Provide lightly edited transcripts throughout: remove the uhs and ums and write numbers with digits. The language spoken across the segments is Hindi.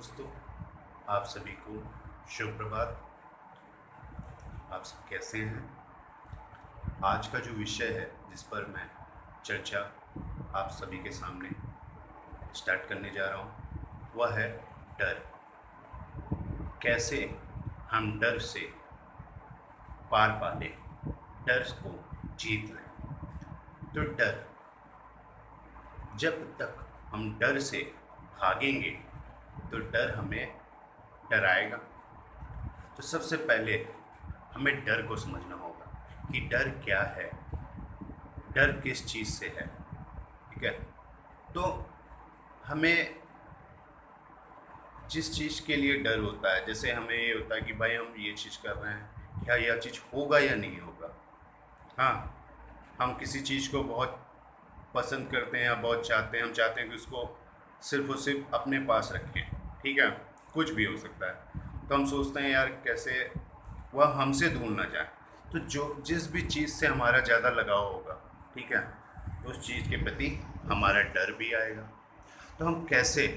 दोस्तों, आप सभी को शुभ प्रभात। आप सब कैसे हैं? आज का जो विषय है जिस पर मैं चर्चा आप सभी के सामने स्टार्ट करने जा रहा हूँ वह है डर। कैसे हम डर से पार पा लें, डर को जीत लें। तो डर, जब तक हम डर से भागेंगे तो डर हमें डराएगा। तो सबसे पहले हमें डर को समझना होगा कि डर क्या है, डर किस चीज़ से है। ठीक है, तो हमें जिस चीज़ के लिए डर होता है, जैसे हमें ये होता है कि भाई हम ये चीज़ कर रहे हैं, क्या यह चीज़ होगा या नहीं होगा। हाँ, हम किसी चीज़ को बहुत पसंद करते हैं या बहुत चाहते हैं, हम चाहते हैं कि उसको सिर्फ और सिर्फ अपने पास रखें। ठीक है, कुछ भी हो सकता है। तो हम सोचते हैं यार कैसे वह हमसे दूर ना जाए। तो जिस भी चीज़ से हमारा ज़्यादा लगाव होगा, ठीक है, उस चीज़ के प्रति हमारा डर भी आएगा। तो हम कैसे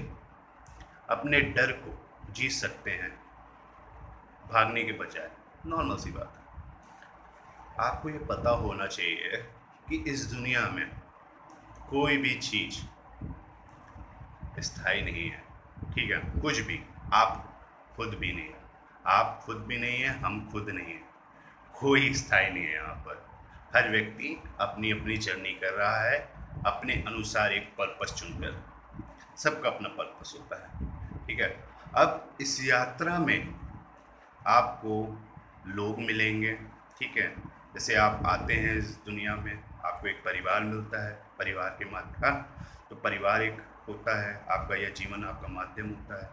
अपने डर को जीत सकते हैं भागने के बजाय? नॉर्मल सी बात है, आपको ये पता होना चाहिए कि इस दुनिया में कोई भी चीज़ स्थायी नहीं है। ठीक है, कुछ भी, आप खुद भी नहीं है, आप खुद भी नहीं है, हम खुद नहीं है, कोई स्थायी नहीं है यहाँ पर। हर व्यक्ति अपनी अपनी जर्नी कर रहा है, अपने अनुसार एक पर्पस चुनकर। सबका अपना पर्पस होता है। ठीक है, अब इस यात्रा में आपको लोग मिलेंगे। ठीक है, जैसे आप आते हैं इस दुनिया में, आपको एक परिवार मिलता है, परिवार के माध्यम, तो परिवार एक होता है आपका, यह जीवन आपका माध्यम होता है।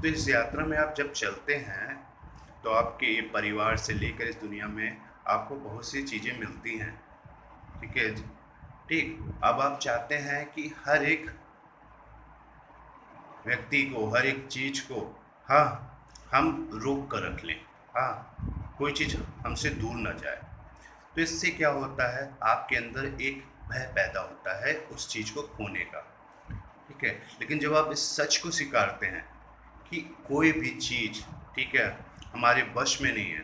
तो इस यात्रा में आप जब चलते हैं तो आपके ये परिवार से लेकर इस दुनिया में आपको बहुत सी चीज़ें मिलती हैं। ठीक है, ठीक। अब आप चाहते हैं कि हर एक व्यक्ति को, हर एक चीज़ को, हाँ, हम रोक कर रख लें। हाँ, कोई चीज़ हमसे दूर ना जाए। तो इससे क्या होता है, आपके अंदर एक भय पैदा होता है उस चीज़ को खोने का। ठीक है, लेकिन जब आप इस सच को स्वीकारते हैं कि कोई भी चीज़, ठीक है, हमारे वश में नहीं है।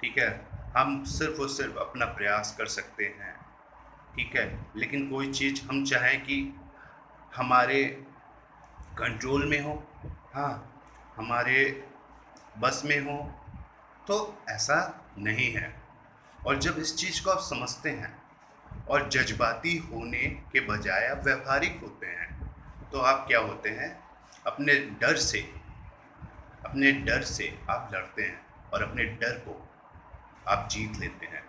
ठीक है, हम सिर्फ और सिर्फ अपना प्रयास कर सकते हैं। ठीक है, लेकिन कोई चीज़ हम चाहें कि हमारे कंट्रोल में हो, हाँ, हमारे बस में हो, तो ऐसा नहीं है। और जब इस चीज़ को आप समझते हैं और जज्बाती होने के बजाय आप व्यवहारिक होते हैं, तो आप क्या होते हैं, अपने डर से आप लड़ते हैं और अपने डर को आप जीत लेते हैं।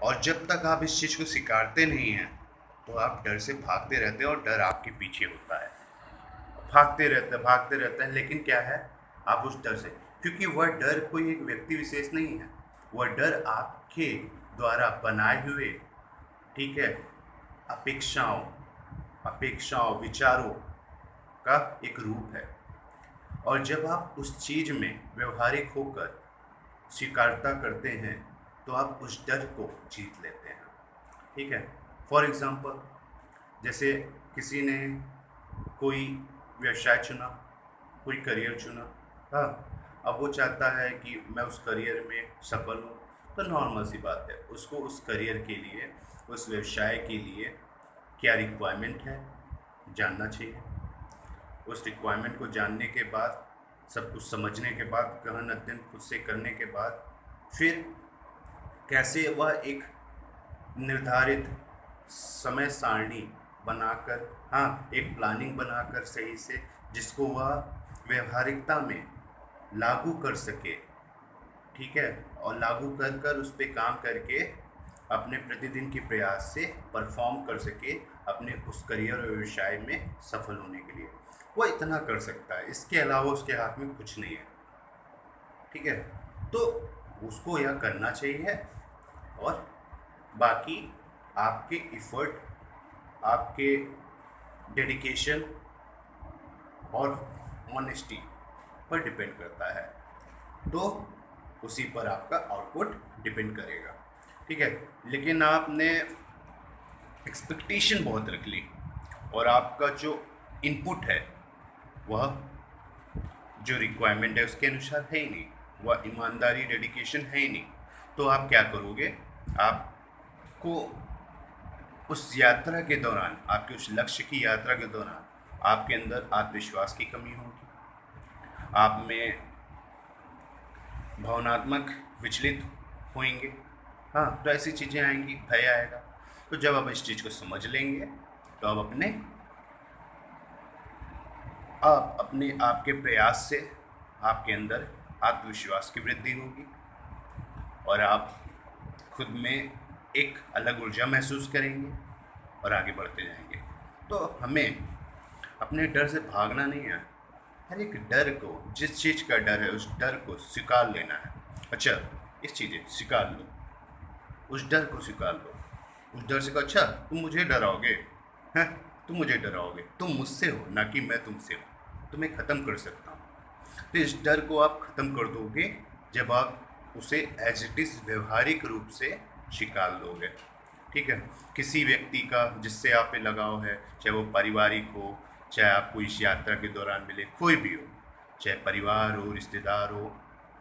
और जब तक आप इस चीज़ को स्वीकारते नहीं हैं तो आप डर से भागते रहते हैं और डर आपके पीछे होता है। भागते रहते हैं, लेकिन क्या है, आप उस डर से, क्योंकि वह डर कोई एक व्यक्ति विशेष नहीं है, वह डर आपके द्वारा बनाए हुए, ठीक है, अपेक्षाओं विचारों का एक रूप है। और जब आप उस चीज़ में व्यवहारिक होकर स्वीकारता करते हैं तो आप उस डर को जीत लेते हैं। ठीक है, फॉर एग्ज़ाम्पल, जैसे किसी ने कोई व्यवसाय चुना, कोई करियर चुना, हाँ, अब वो चाहता है कि मैं उस करियर में सफल हूँ। तो नॉर्मल सी बात है, उसको उस करियर के लिए, उस व्यवसाय के लिए क्या रिक्वायरमेंट है जानना चाहिए। उस रिक्वायरमेंट को जानने के बाद, सब कुछ समझने के बाद, गहन अध्ययन खुद से करने के बाद, फिर कैसे वह एक निर्धारित समय सारणी बनाकर, हाँ, एक प्लानिंग बनाकर सही से, जिसको वह व्यवहारिकता में लागू कर सके। ठीक है, और लागू कर उस पर काम करके अपने प्रतिदिन के प्रयास से परफॉर्म कर सके अपने उस करियर और व्यवसाय में सफल होने के लिए। वो इतना कर सकता है, इसके अलावा उसके हाथ में कुछ नहीं है। ठीक है, तो उसको यह करना चाहिए। और बाकी आपके इफ़र्ट, आपके डेडिकेशन और ऑनेस्टी पर डिपेंड करता है, तो उसी पर आपका आउटपुट डिपेंड करेगा। ठीक है, लेकिन आपने एक्सपेक्टेशन बहुत रख ली और आपका जो इनपुट है वह जो रिक्वायरमेंट है उसके अनुसार है ही नहीं, वह ईमानदारी डेडिकेशन है ही नहीं, तो आप क्या करोगे? आपको उस यात्रा के दौरान, आपके उस लक्ष्य की यात्रा के दौरान आपके अंदर आत्मविश्वास की कमी होगी, आप में भावनात्मक विचलित होंगे। हाँ, तो ऐसी चीज़ें आएंगी, भय आएगा। तो जब आप इस चीज़ को समझ लेंगे तो आप अपने आपके प्रयास से आपके अंदर आत्मविश्वास की वृद्धि होगी और आप खुद में एक अलग ऊर्जा महसूस करेंगे और आगे बढ़ते जाएंगे। तो हमें अपने डर से भागना नहीं है, हर एक डर को, जिस चीज़ का डर है उस डर को स्वीकार लेना है। अच्छा, इस चीज़ें स्वीकार लो, उस डर को स्वीकार लो, उस डर से कहो अच्छा तुम मुझे डराओगे, हैं, तुम मुझे डराओगे, तुम मुझसे हो ना कि मैं तुमसे हूँ, तुम्हें ख़त्म कर सकता हूँ। तो इस डर को आप ख़त्म कर दोगे जब आप उसे एज इट इज़ व्यवहारिक रूप से स्वीकार लोगे। ठीक है, किसी व्यक्ति का जिससे आप पे लगाव है, चाहे वो पारिवारिक हो, चाहे आपको इस यात्रा के दौरान मिले, कोई भी हो, चाहे परिवार हो, रिश्तेदार हो,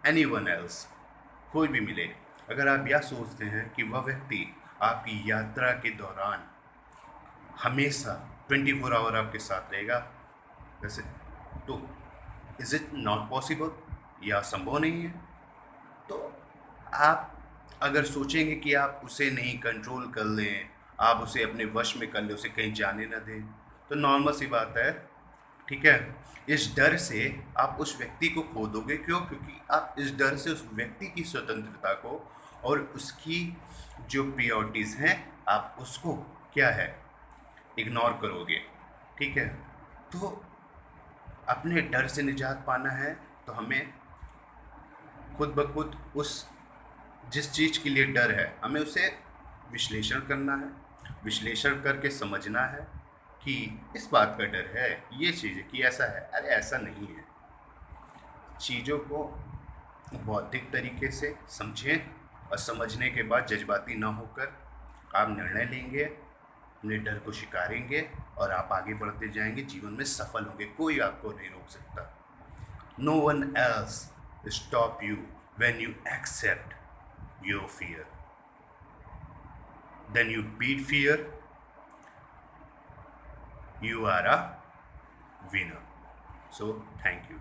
एनीवन एल्स, कोई भी मिले, अगर आप यह सोचते हैं कि वह व्यक्ति आपकी यात्रा के दौरान हमेशा 24 आवर आपके साथ रहेगा, वैसे तो इज़ इट नॉट पॉसिबल, यह संभव नहीं है। तो आप अगर सोचेंगे कि आप उसे नहीं कंट्रोल कर लें, आप उसे अपने वश में कर लें, उसे कहीं जाने ना दें, तो नॉर्मल सी बात है, ठीक है, इस डर से आप उस व्यक्ति को खो दोगे। क्यों? क्योंकि आप इस डर से उस व्यक्ति की स्वतंत्रता को और उसकी जो प्रायोरिटीज़ हैं आप उसको क्या है, इग्नोर करोगे। ठीक है, तो अपने डर से निजात पाना है तो हमें खुद ब खुद उस जिस चीज़ के लिए डर है हमें उसे विश्लेषण करना है, विश्लेषण करके समझना है कि इस बात का डर है, ये चीज़ है कि ऐसा है, अरे ऐसा नहीं है। चीज़ों को बौद्धिक तरीके से समझें और समझने के बाद जज्बाती ना होकर आप निर्णय लेंगे, अपने डर को स्वीकारेंगे और आप आगे बढ़ते जाएंगे, जीवन में सफल होंगे, कोई आपको नहीं रोक सकता। No one else stop you when you accept your fear, then you beat fear, you are a winner. So thank you.